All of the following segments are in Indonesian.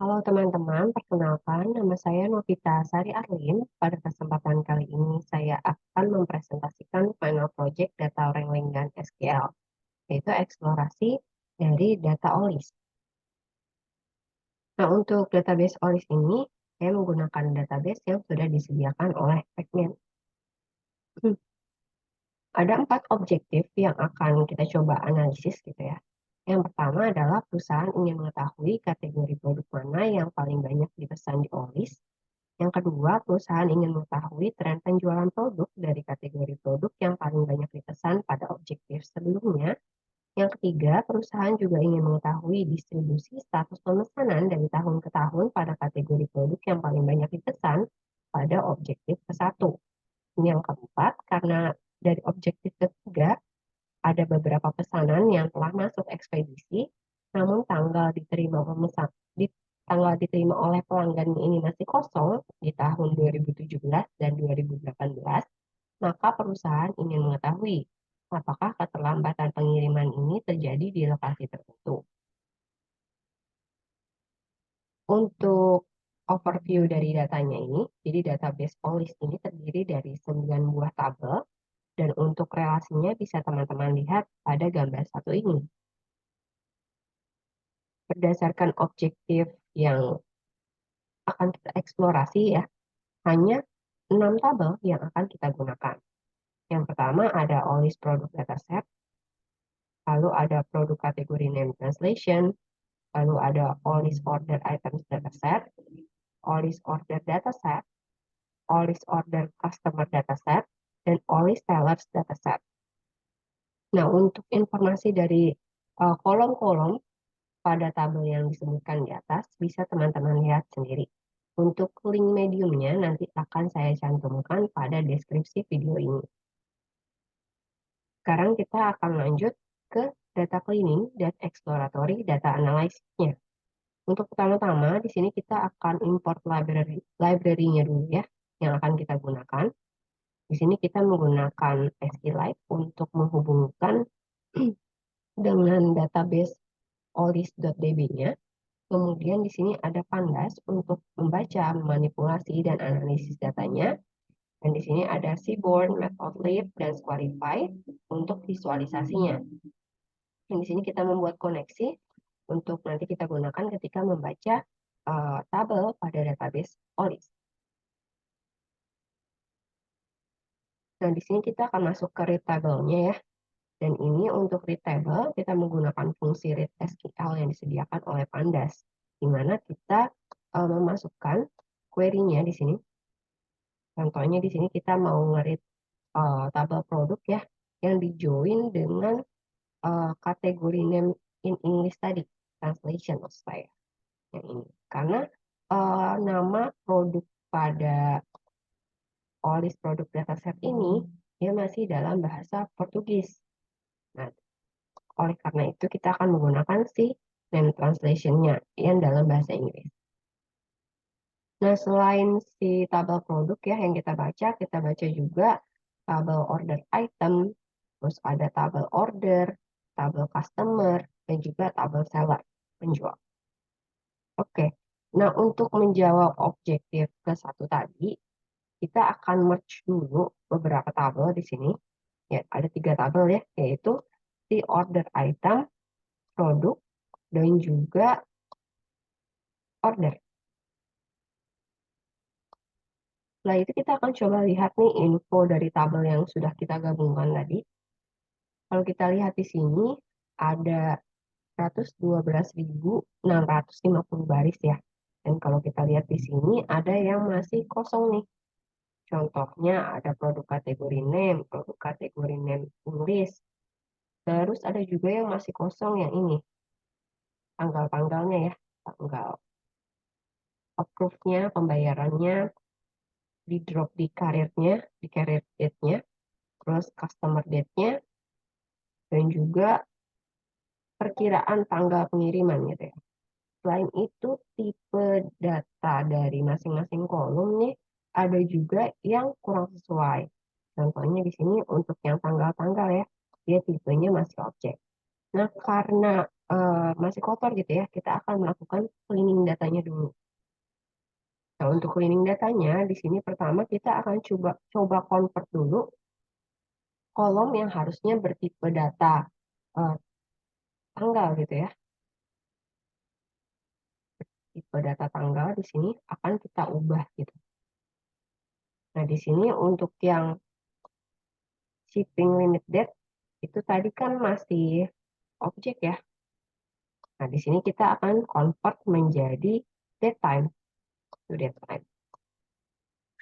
Halo teman-teman, perkenalkan nama saya Novita Sari Arlin. Pada kesempatan kali ini saya akan mempresentasikan final project data wrangling dan SQL, yaitu eksplorasi dari data OLIS. Nah, untuk database OLIS ini, saya menggunakan database yang sudah disediakan oleh Pacman. Ada 4 objektif yang akan kita coba analisis gitu ya. Yang pertama adalah perusahaan ingin mengetahui kategori produk mana yang paling banyak dipesan di OLIS. Yang kedua, perusahaan ingin mengetahui tren penjualan produk dari kategori produk yang paling banyak dipesan pada objektif sebelumnya. Yang ketiga, perusahaan juga ingin mengetahui distribusi status pemesanan dari tahun ke tahun pada kategori produk yang paling banyak dipesan pada objektif ke-1. Yang keempat, karena dari objektif ketiga, ada beberapa pesanan yang telah masuk ekspedisi, namun tanggal diterima oleh pelanggan ini masih kosong di tahun 2017 dan 2018, maka perusahaan ingin mengetahui apakah keterlambatan pengiriman ini terjadi di lokasi tertentu. Untuk overview dari datanya ini, jadi database OLIS ini terdiri dari 9 buah tabel, dan untuk relasinya bisa teman-teman lihat pada gambar satu ini. Berdasarkan objektif yang akan kita eksplorasi ya, hanya 6 tabel yang akan kita gunakan. Yang pertama ada OLIS product dataset, lalu ada produk kategori name translation, lalu ada OLIS order items dataset, OLIS order dataset, OLIS order customer dataset, dan OLIS sellers dataset. Nah, untuk informasi dari kolom-kolom pada tabel yang disebutkan di atas, bisa teman-teman lihat sendiri. Untuk link mediumnya nanti akan saya cantumkan pada deskripsi video ini. Sekarang kita akan lanjut ke data cleaning dan exploratory data analysis-nya. Untuk pertama-tama, di sini kita akan import library-nya dulu ya, yang akan kita gunakan. Di sini kita menggunakan SQLite untuk menghubungkan dengan database olis.db-nya. Kemudian di sini ada Pandas untuk membaca, manipulasi, dan analisis datanya. Dan di sini ada Seaborn, Matplotlib, dan Squarify untuk visualisasinya. Dan di sini kita membuat koneksi untuk nanti kita gunakan ketika membaca tabel pada database OLIS. Nah, di sini kita akan masuk ke read table-nya ya. Dan ini untuk read table, kita menggunakan fungsi read SQL yang disediakan oleh Pandas, di mana kita memasukkan query-nya di sini. Contohnya di sini kita mau nge-read tabel produk ya, yang di-join dengan kategori name in English tadi, translation maksud saya, yang ini. Karena nama produk pada OLIS produk dataset ini, dia masih dalam bahasa Portugis. Nah, oleh karena itu kita akan menggunakan si name translation-nya yang dalam bahasa Inggris. Nah, selain si tabel produk ya yang kita baca juga tabel order item, terus ada tabel order, tabel customer, dan juga tabel seller, penjual. Oke, nah untuk menjawab objektif ke-1 tadi, kita akan merge dulu beberapa tabel di sini. Ya, ada 3 tabel ya, yaitu si order item, produk, dan juga order. Setelah itu kita akan coba lihat nih info dari tabel yang sudah kita gabungkan tadi. Kalau kita lihat di sini ada 112.650 baris ya. Dan kalau kita lihat di sini ada yang masih kosong nih. Contohnya ada produk kategori name, produk kategori name English. Terus ada juga yang masih kosong yang ini. Tanggal-tanggalnya ya. Tanggal approve-nya, pembayarannya, di drop di karirnya, di career date-nya, terus customer date-nya, dan juga perkiraan tanggal pengiriman gitu ya. Selain itu, tipe data dari masing-masing kolom nih ada juga yang kurang sesuai. Contohnya di sini untuk yang tanggal-tanggal ya, dia tipenya masih objek. Nah, karena masih kotor gitu ya, kita akan melakukan cleaning datanya dulu. Nah, untuk cleaning datanya, di sini pertama kita akan coba convert dulu kolom yang harusnya bertipe data eh, tanggal gitu ya. Tipe data tanggal di sini akan kita ubah gitu. Nah, di sini untuk yang shipping limit date itu tadi kan masih objek ya. Nah, di sini kita akan convert menjadi date time to date time.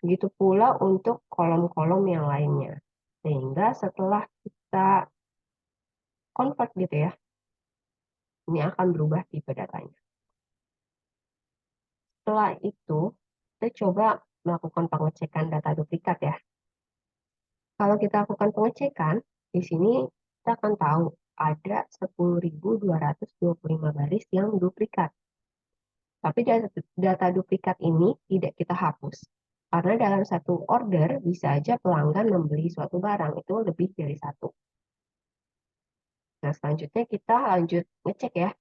Begitu pula untuk kolom-kolom yang lainnya. Sehingga setelah kita convert gitu ya, ini akan berubah tipe datanya. Setelah itu, kita coba melakukan pengecekan data duplikat ya. Kalau kita lakukan pengecekan, di sini kita akan tahu ada 10.225 baris yang duplikat. Tapi data duplikat ini tidak kita hapus. Karena dalam satu order bisa aja pelanggan membeli suatu barang itu lebih dari satu. Nah, selanjutnya kita lanjut ngecek ya,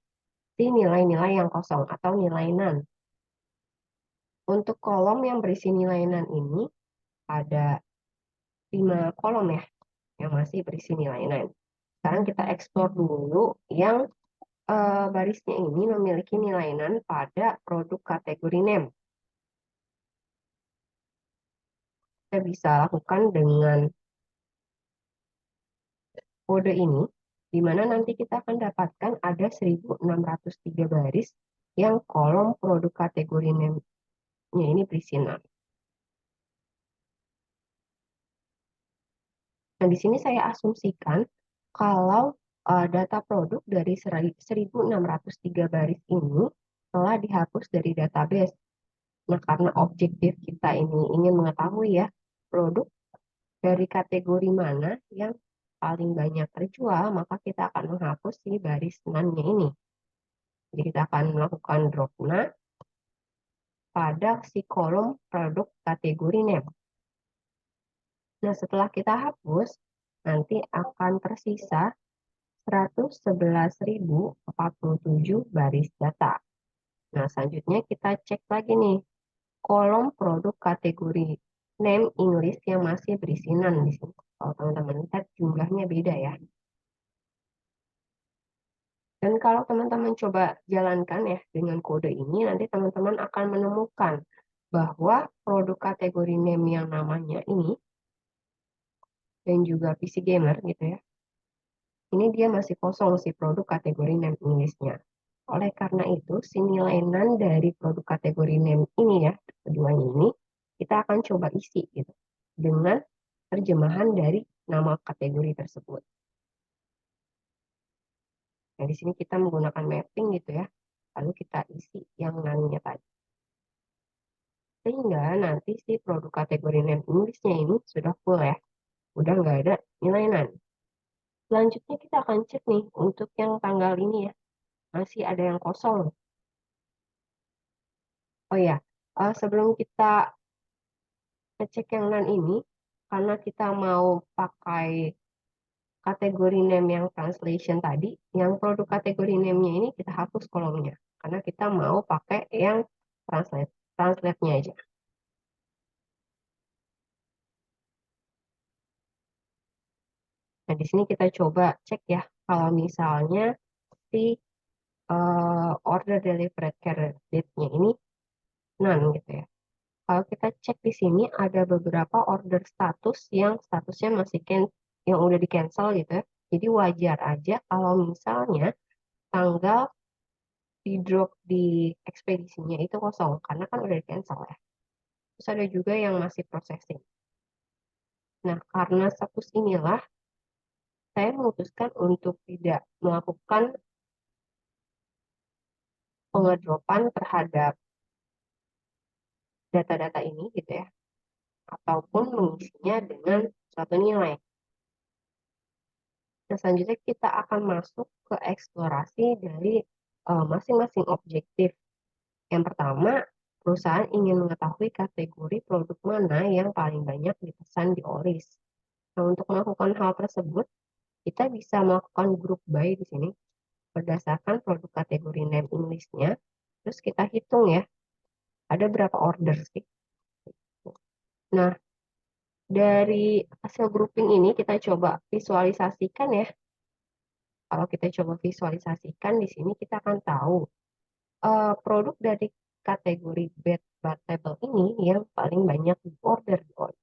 di nilai-nilai yang kosong atau nilai none. Untuk kolom yang berisi nilai none ini ada 5 kolom ya, yang masih berisi nilai none. Sekarang kita eksplor dulu yang barisnya ini memiliki nilai none pada produk kategori name. Kita bisa lakukan dengan kode ini, di mana nanti kita akan dapatkan ada 1.603 baris yang kolom produk kategori name-nya ini berisi none. Nah, di sini saya asumsikan kalau data produk dari 1.603 baris ini telah dihapus dari database. Nah, karena objektif kita ini ingin mengetahui ya, produk dari kategori mana yang paling banyak terjual, maka kita akan menghapus si baris none-nya ini. Jadi kita akan melakukan drop none pada si kolom produk kategori name. Nah, setelah kita hapus, nanti akan tersisa 111.047 baris data. Nah, selanjutnya kita cek lagi nih, kolom produk kategori name English yang masih berisi none di sini. Kalau teman-teman lihat jumlahnya beda ya. Dan kalau teman-teman coba jalankan ya dengan kode ini, nanti teman-teman akan menemukan bahwa produk kategori name yang namanya ini, dan juga PC Gamer gitu ya, ini dia masih kosong si produk kategori name English-nya. Oleh karena itu, si nilai none dari produk kategori name ini ya, keduanya ini, kita akan coba isi gitu, dengan terjemahan dari nama kategori tersebut. Nah, di sini kita menggunakan mapping gitu ya, lalu kita isi yang none-nya tadi. Sehingga nanti si produk kategori name English-nya ini sudah full ya, udah nggak ada nilai none. Selanjutnya kita akan cek nih untuk yang tanggal ini ya, masih ada yang kosong. Oh ya, sebelum kita ngecek yang none ini, karena kita mau pakai kategori name yang translation tadi, yang produk kategori name-nya ini kita hapus kolomnya, karena kita mau pakai yang translate-nya aja. Nah, di sini kita coba cek ya, kalau misalnya si order delivered care date-nya ini none gitu ya. Kalau kita cek di sini ada beberapa order status yang statusnya masih yang udah di cancel gitu ya. Jadi wajar aja kalau misalnya tanggal di drop di ekspedisinya itu kosong karena kan udah di cancel ya. Terus ada juga yang masih processing. Nah, karena status inilah saya memutuskan untuk tidak melakukan pengedropan terhadap data-data ini gitu ya, ataupun mengisinya dengan suatu nilai. Nah, selanjutnya kita akan masuk ke eksplorasi dari masing-masing objektif. Yang pertama, perusahaan ingin mengetahui kategori produk mana yang paling banyak dipesan di ORIS. Nah, untuk melakukan hal tersebut, kita bisa melakukan group by di sini. berdasarkan produk kategori name English-nya, terus kita hitung ya, ada berapa order sih. Nah, dari hasil grouping ini kita coba visualisasikan ya. Kalau kita coba visualisasikan di sini kita akan tahu produk dari kategori bed bath table ini yang paling banyak di order di OLX.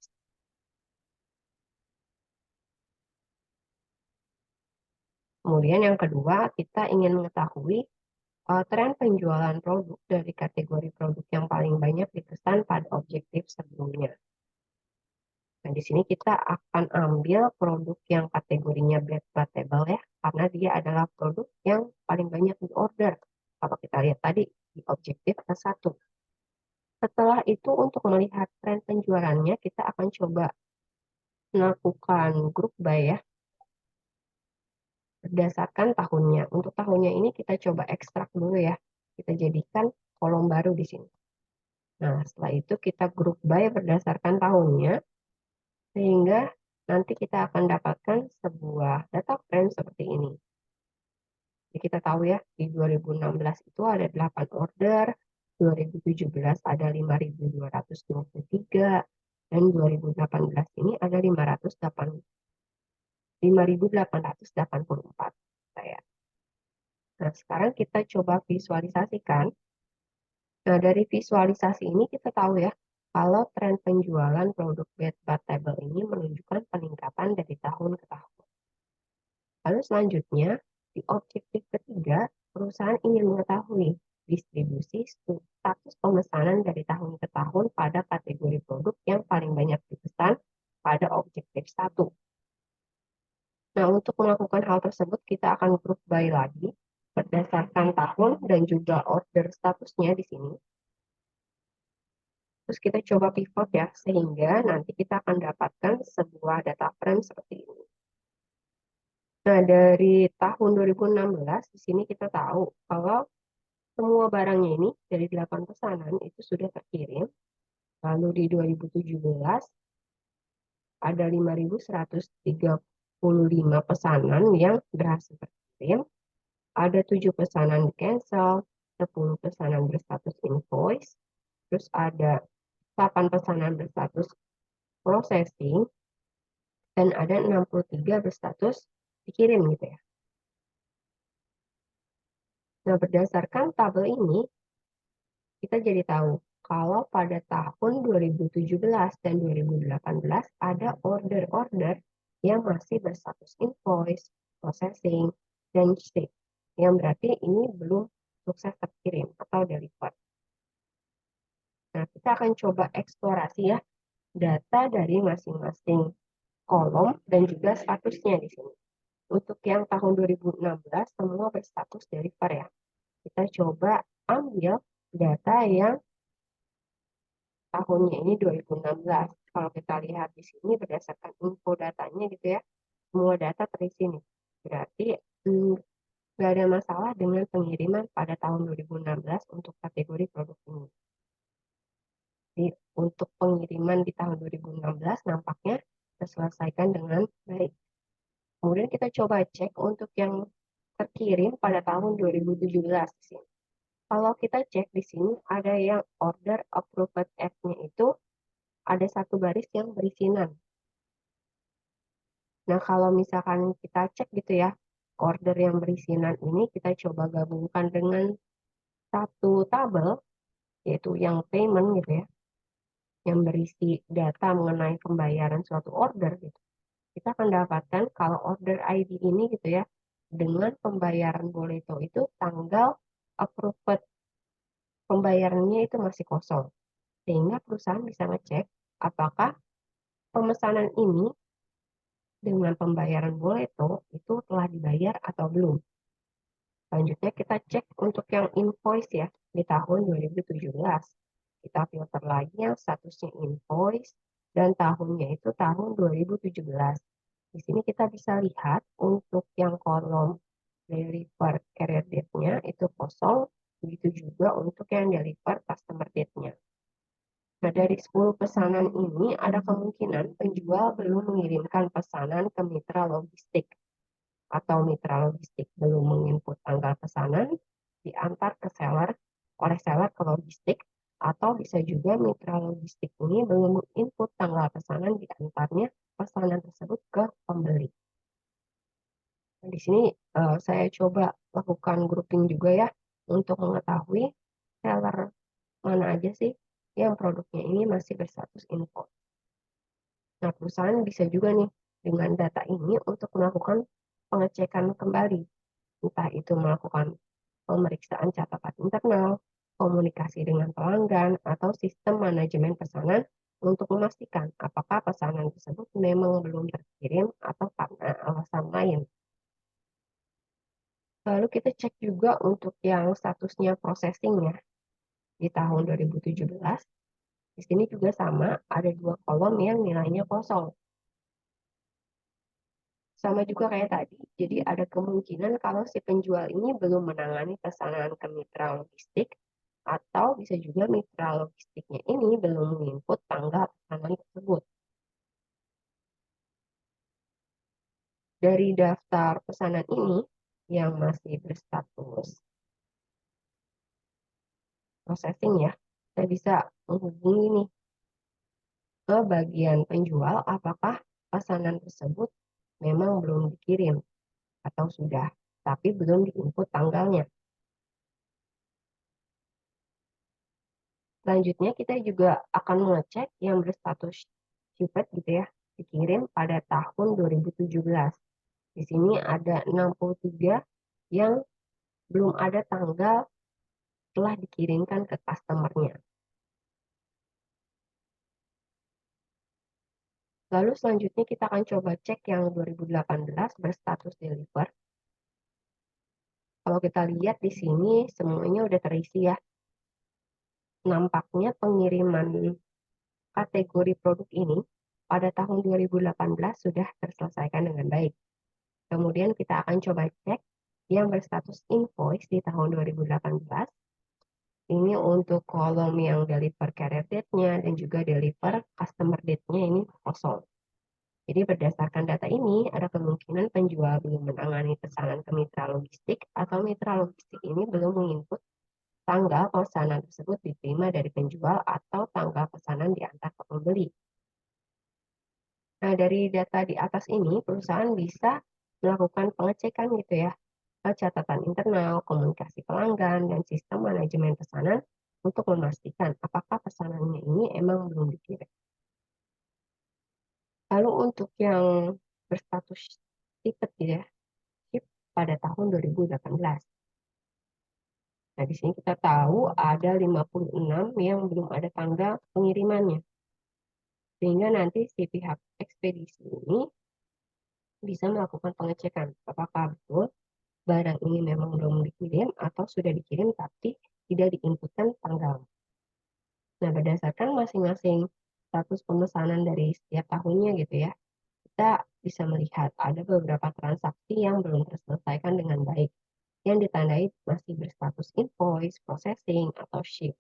Kemudian yang kedua, kita ingin mengetahui tren penjualan produk dari kategori produk yang paling banyak dipesan pada objektif sebelumnya. Nah, di sini kita akan ambil produk yang kategorinya bed bath table ya, karena dia adalah produk yang paling banyak di order. Kalau kita lihat tadi di objektif ke-1. Setelah itu untuk melihat tren penjualannya, kita akan coba melakukan group by ya, berdasarkan tahunnya. Untuk tahunnya ini kita coba ekstrak dulu ya. Kita jadikan kolom baru di sini. Nah, setelah itu kita group by berdasarkan tahunnya, sehingga nanti kita akan dapatkan sebuah data frame seperti ini. Jadi kita tahu ya, di 2016 itu ada 8 order, 2017 ada 5.223, dan 2018 ini ada 5.884. Nah, sekarang kita coba visualisasikan. Nah, dari visualisasi ini kita tahu ya, kalau tren penjualan produk bed bath table ini menunjukkan peningkatan dari tahun ke tahun. Lalu selanjutnya, di objektif ketiga, perusahaan ingin mengetahui distribusi status pemesanan dari tahun ke tahun pada kategori produk yang paling banyak dipesan pada objektif 1. Nah, untuk melakukan hal tersebut, kita akan group by lagi berdasarkan tahun dan juga order statusnya di sini. Terus kita coba pivot ya, sehingga nanti kita akan dapatkan sebuah data frame seperti ini. Nah, dari tahun 2016, di sini kita tahu kalau semua barangnya ini dari 8 pesanan itu sudah terkirim. Lalu di 2017 ada 5.135 pesanan yang berhasil terkirim. Ada 7 pesanan di cancel, 10 pesanan berstatus invoice, terus ada 8 pesanan berstatus processing, dan ada 63 berstatus dikirim gitu ya. Nah, berdasarkan tabel ini, kita jadi tahu kalau pada tahun 2017 dan 2018 ada order-order yang masih berstatus invoice, processing, dan ship. Yang berarti ini belum sukses terkirim atau deliver. Nah, kita akan coba eksplorasi ya data dari masing-masing kolom dan juga statusnya di sini. Untuk yang tahun 2016 semua berstatus deliver ya. Kita coba ambil data yang tahunnya ini 2016. Kalau kita lihat di sini berdasarkan info datanya gitu ya, semua data terisi nih. Berarti nggak ada masalah dengan pengiriman pada tahun 2016 untuk kategori produk ini. Jadi untuk pengiriman di tahun 2016 nampaknya terselesaikan dengan baik. Kemudian kita coba cek untuk yang terkirim pada tahun 2017 di sini. Kalau kita cek di sini ada yang order approved app-nya itu ada satu baris yang berisinan. Nah, kalau misalkan kita cek gitu ya, order yang berisinan ini kita coba gabungkan dengan satu tabel, yaitu yang payment gitu ya, yang berisi data mengenai pembayaran suatu order gitu. Kita akan dapatkan kalau order ID ini gitu ya, dengan pembayaran Boleto itu tanggal approved pembayarannya itu masih kosong. Sehingga perusahaan bisa ngecek apakah pemesanan ini dengan pembayaran Boleto itu telah dibayar atau belum. Selanjutnya kita cek untuk yang invoice ya di tahun 2017. Kita filter lagi yang statusnya invoice dan tahunnya itu tahun 2017. Di sini kita bisa lihat untuk yang kolom deliver carrier date-nya itu kosong, begitu juga untuk yang deliver customer date-nya. Nah, dari 10 pesanan ini ada kemungkinan penjual belum mengirimkan pesanan ke mitra logistik. atau mitra logistik belum menginput tanggal pesanan, diantar ke seller oleh seller ke logistik, atau bisa juga mitra logistik ini belum menginput tanggal pesanan, diantarnya pesanan tersebut ke pembeli. Nah, di sini saya coba lakukan grouping juga ya untuk mengetahui seller mana aja sih yang produknya ini masih berstatus info. Nah, perusahaan bisa juga nih dengan data ini untuk melakukan pengecekan kembali, entah itu melakukan pemeriksaan catatan internal, komunikasi dengan pelanggan, atau sistem manajemen pesanan untuk memastikan apakah pesanan tersebut memang belum terkirim atau karena alasan lain. Lalu kita cek juga untuk yang statusnya processing ya. Di tahun 2017, di sini juga sama, ada 2 kolom yang nilainya kosong. Sama juga kayak tadi, jadi ada kemungkinan kalau si penjual ini belum menangani pesanan ke mitra logistik, atau bisa juga mitra logistiknya ini belum menginput tanggal pesanan tersebut. Dari daftar pesanan ini yang masih berstatus processing ya, saya bisa menghubungi nih ke bagian penjual apakah pesanan tersebut memang belum dikirim atau sudah, tapi belum diinput tanggalnya. Selanjutnya kita juga akan mengecek yang berstatus shipped gitu ya, dikirim pada tahun 2017. Di sini ada 63 yang belum ada tanggal telah dikirimkan ke customer-nya. Lalu selanjutnya kita akan coba cek yang 2018 berstatus deliver. Kalau kita lihat di sini semuanya udah terisi ya. Nampaknya pengiriman kategori produk ini pada tahun 2018 sudah terselesaikan dengan baik. Kemudian kita akan coba cek yang berstatus invoice di tahun 2018. Ini untuk kolom yang deliver carrier date-nya dan juga deliver customer date-nya ini kosong. Jadi berdasarkan data ini, ada kemungkinan penjual belum menangani pesanan ke mitra logistik, atau mitra logistik ini belum menginput tanggal pesanan tersebut diterima dari penjual atau tanggal pesanan diantar ke pembeli. Nah, dari data di atas ini, perusahaan bisa melakukan pengecekan gitu ya, ke catatan internal, komunikasi pelanggan, dan sistem manajemen pesanan untuk memastikan apakah pesanannya ini emang belum dikirim. Lalu untuk yang berstatus tiket gitu ya, ship pada tahun 2018. Nah, di sini kita tahu ada 56 yang belum ada tanggal pengirimannya. Sehingga nanti si pihak ekspedisi ini bisa melakukan pengecekan apakah betul barang ini memang belum dikirim atau sudah dikirim tapi tidak diinputkan tanggal. Nah, berdasarkan masing-masing status pemesanan dari setiap tahunnya gitu ya, kita bisa melihat ada beberapa transaksi yang belum terselesaikan dengan baik, yang ditandai masih berstatus invoice, processing, atau ship.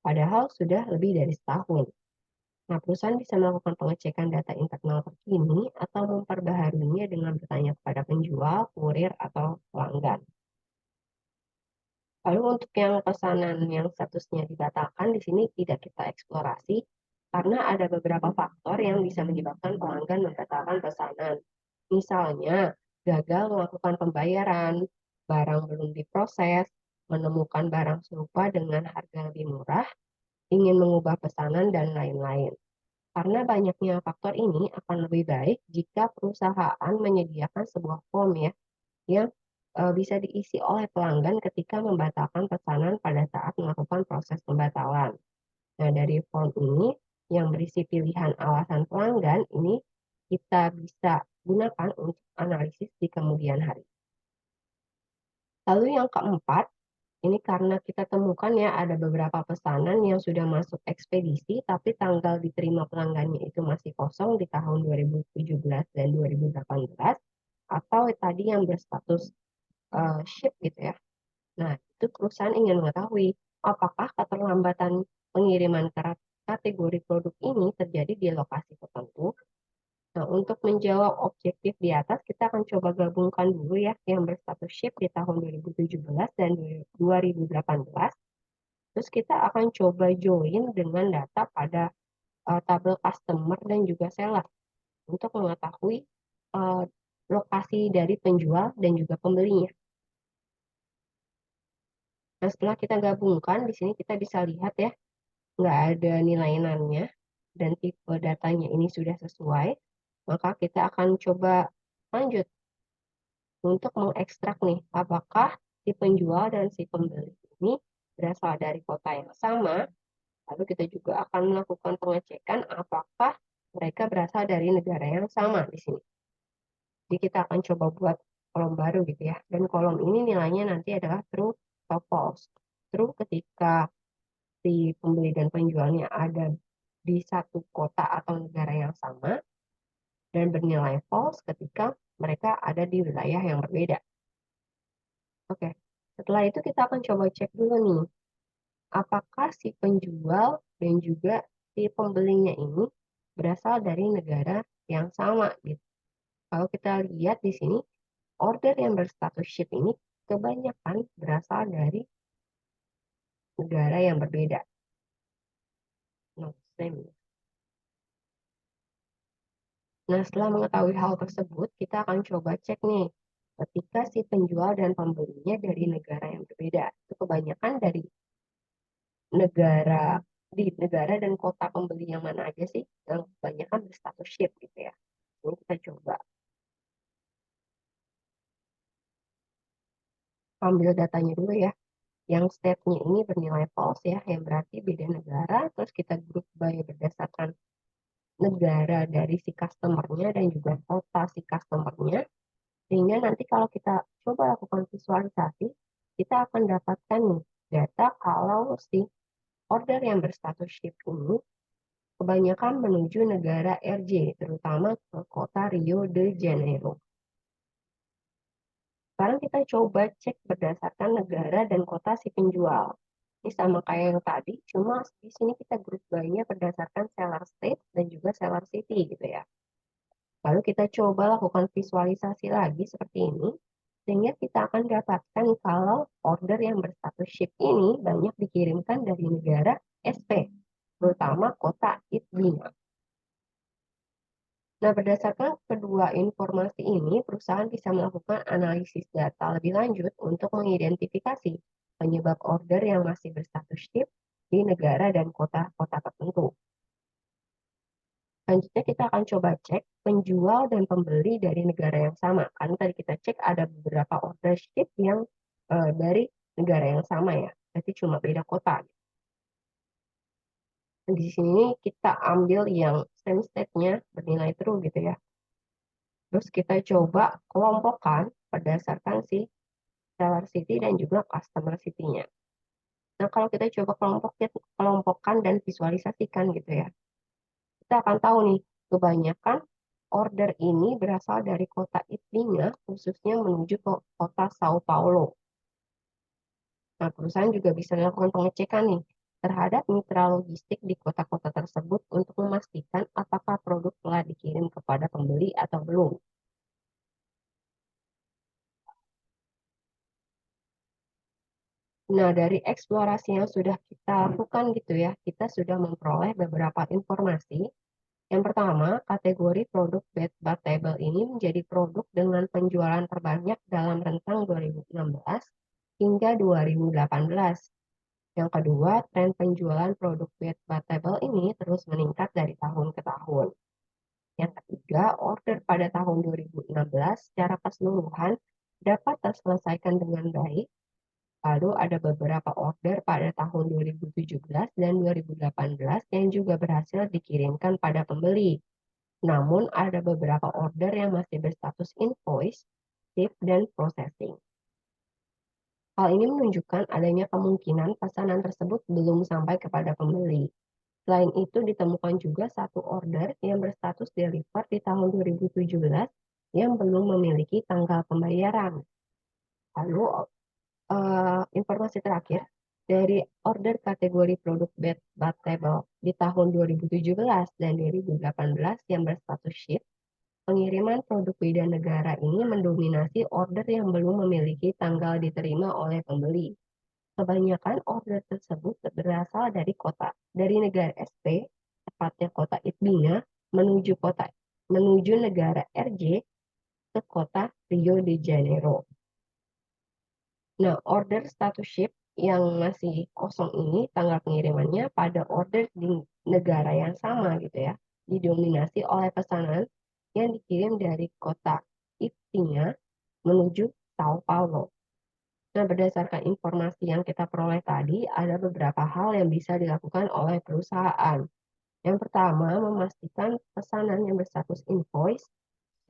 Padahal sudah lebih dari setahun. Nah, perusahaan bisa melakukan pengecekan data internal terkini atau memperbaharuinya dengan bertanya kepada penjual, kurir, atau pelanggan. Lalu untuk yang pesanan yang statusnya dibatalkan, di sini tidak kita eksplorasi karena ada beberapa faktor yang bisa menyebabkan pelanggan membatalkan pesanan. Misalnya, gagal melakukan pembayaran, barang belum diproses, menemukan barang serupa dengan harga lebih murah, ingin mengubah pesanan, dan lain-lain. Karena banyaknya faktor ini, akan lebih baik jika perusahaan menyediakan sebuah form ya, yang bisa diisi oleh pelanggan ketika membatalkan pesanan pada saat melakukan proses pembatalan. Nah, dari form ini yang berisi pilihan alasan pelanggan ini kita bisa gunakan untuk analisis di kemudian hari. Lalu yang keempat, ini karena kita temukan ya ada beberapa pesanan yang sudah masuk ekspedisi tapi tanggal diterima pelanggannya itu masih kosong di tahun 2017 dan 2018, atau tadi yang berstatus ship gitu ya. Nah, itu perusahaan ingin mengetahui apakah keterlambatan pengiriman kategori produk ini terjadi di lokasi tertentu Nah, untuk menjawab objektif di atas, kita akan coba gabungkan dulu ya yang berstatus ship di tahun 2017 dan 2018. Terus kita akan coba join dengan data pada tabel customer dan juga seller untuk mengetahui uh, lokasi dari penjual dan juga pembelinya. Nah, setelah kita gabungkan, di sini kita bisa lihat ya, nggak ada nilai NaN-nya dan tipe datanya ini sudah sesuai, maka kita akan coba lanjut untuk mengekstrak nih, apakah si penjual dan si pembeli ini berasal dari kota yang sama, lalu kita juga akan melakukan pengecekan apakah mereka berasal dari negara yang sama di sini. Jadi kita akan coba buat kolom baru gitu ya. Dan kolom ini nilainya nanti adalah true atau false. True ketika si pembeli dan penjualnya ada di satu kota atau negara yang sama, dan bernilai false ketika mereka ada di wilayah yang berbeda. Oke, setelah itu kita akan coba cek dulu nih, apakah si penjual dan juga si pembelinya ini berasal dari negara yang sama gitu. Kalau kita lihat di sini, order yang berstatus ship ini kebanyakan berasal dari negara yang berbeda. Not same. Nah, setelah mengetahui hal tersebut, kita akan coba cek nih, ketika si penjual dan pembelinya dari negara yang berbeda. Itu kebanyakan dari negara negara dan kota pembeli yang mana aja sih yang kebanyakan berstatus ship gitu ya. Ini kita coba ambil datanya dulu ya. Yang state-nya ini bernilai false ya, yang berarti beda negara. Terus kita grup by berdasarkan negara dari si customer-nya dan juga kota si customer-nya. Sehingga nanti kalau kita coba lakukan visualisasi, kita akan dapatkan nih data kalau si order yang berstatus ship ini kebanyakan menuju negara RJ, terutama ke kota Rio de Janeiro. Sekarang kita coba cek berdasarkan negara dan kota si penjual. Ini sama kayak yang tadi, cuma di sini kita grup by-nya berdasarkan seller state dan juga seller city gitu ya. Lalu kita coba lakukan visualisasi lagi seperti ini, sehingga kita akan dapatkan kalau order yang berstatus ship ini banyak dikirimkan dari negara SP, terutama kota Itbina. Nah, berdasarkan kedua informasi ini, perusahaan bisa melakukan analisis data lebih lanjut untuk mengidentifikasi penyebab order yang masih berstatus ship di negara dan kota-kota tertentu. Selanjutnya kita akan coba cek penjual dan pembeli dari negara yang sama. Karena tadi kita cek ada beberapa order ship yang dari negara yang sama ya. Berarti cuma beda kota. Di sini kita ambil yang same state-nya bernilai true gitu ya. Terus kita coba kelompokkan berdasarkan si seller city dan juga customer city-nya. Nah, kalau kita coba kelompokkan dan visualisasikan gitu ya, kita akan tahu nih, kebanyakan order ini berasal dari kota Itinga, khususnya menuju ke kota Sao Paulo. Nah, perusahaan juga bisa melakukan pengecekan nih terhadap mitra logistik di kota-kota tersebut untuk memastikan apakah produk telah dikirim kepada pembeli atau belum. Nah, dari eksplorasi yang sudah kita lakukan gitu ya, kita sudah memperoleh beberapa informasi. Yang pertama, kategori produk Bed Bath Table ini menjadi produk dengan penjualan terbanyak dalam rentang 2016 hingga 2018. Yang kedua, tren penjualan produk Bed Bath Table ini terus meningkat dari tahun ke tahun. Yang ketiga, order pada tahun 2016 secara keseluruhan dapat terselesaikan dengan baik. Lalu ada beberapa order pada tahun 2017 dan 2018 yang juga berhasil dikirimkan pada pembeli. Namun ada beberapa order yang masih berstatus invoice, ship, dan processing. Hal ini menunjukkan adanya kemungkinan pesanan tersebut belum sampai kepada pembeli. Selain itu ditemukan juga satu order yang berstatus deliver di tahun 2017 yang belum memiliki tanggal pembayaran. Lalu informasi terakhir, dari order kategori produk Bed Bath Table di tahun 2017 dan 2018 yang berstatus ship, pengiriman produk beda negara ini mendominasi order yang belum memiliki tanggal diterima oleh pembeli. Kebanyakan order tersebut berasal dari negara SP, tepatnya kota Itbina, menuju negara RJ ke kota Rio de Janeiro. Nah, order status ship yang masih kosong ini tanggal pengirimannya pada order di negara yang sama gitu ya, didominasi oleh pesanan yang dikirim dari kota Iptinga menuju Sao Paulo. Nah, berdasarkan informasi yang kita peroleh tadi, ada beberapa hal yang bisa dilakukan oleh perusahaan. Yang pertama, memastikan pesanan yang berstatus invoice,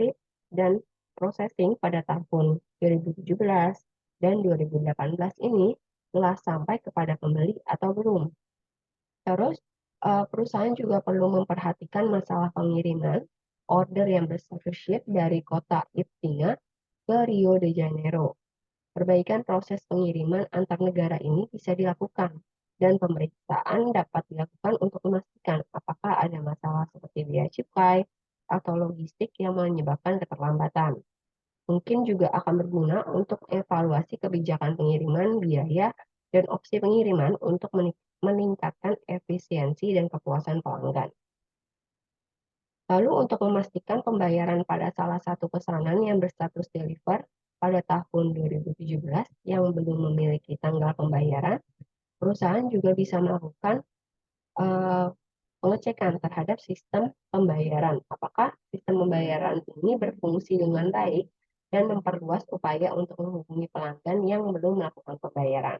ship, dan processing pada tahun 2017 dan 2018 ini telah sampai kepada pembeli atau belum. Terus, perusahaan juga perlu memperhatikan masalah pengiriman order yang berstatus ship dari kota Iptinga ke Rio de Janeiro. Perbaikan proses pengiriman antar negara ini bisa dilakukan, dan pemeriksaan dapat dilakukan untuk memastikan apakah ada masalah seperti biaya cukai atau logistik yang menyebabkan keterlambatan. Mungkin juga akan berguna untuk evaluasi kebijakan pengiriman, biaya, dan opsi pengiriman untuk meningkatkan efisiensi dan kepuasan pelanggan. Lalu untuk memastikan pembayaran pada salah satu pesanan yang berstatus deliver pada tahun 2017 yang belum memiliki tanggal pembayaran, perusahaan juga bisa melakukan uh, pengecekan terhadap sistem pembayaran. Apakah sistem pembayaran ini berfungsi dengan baik dan memperluas upaya untuk menghubungi pelanggan yang belum melakukan pembayaran.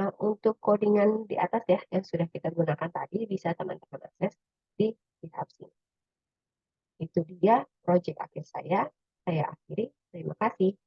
Nah, untuk codingan di atas ya yang sudah kita gunakan tadi bisa teman-teman akses di GitHub sini. Itu dia project akhir saya. Saya akhiri. Terima kasih.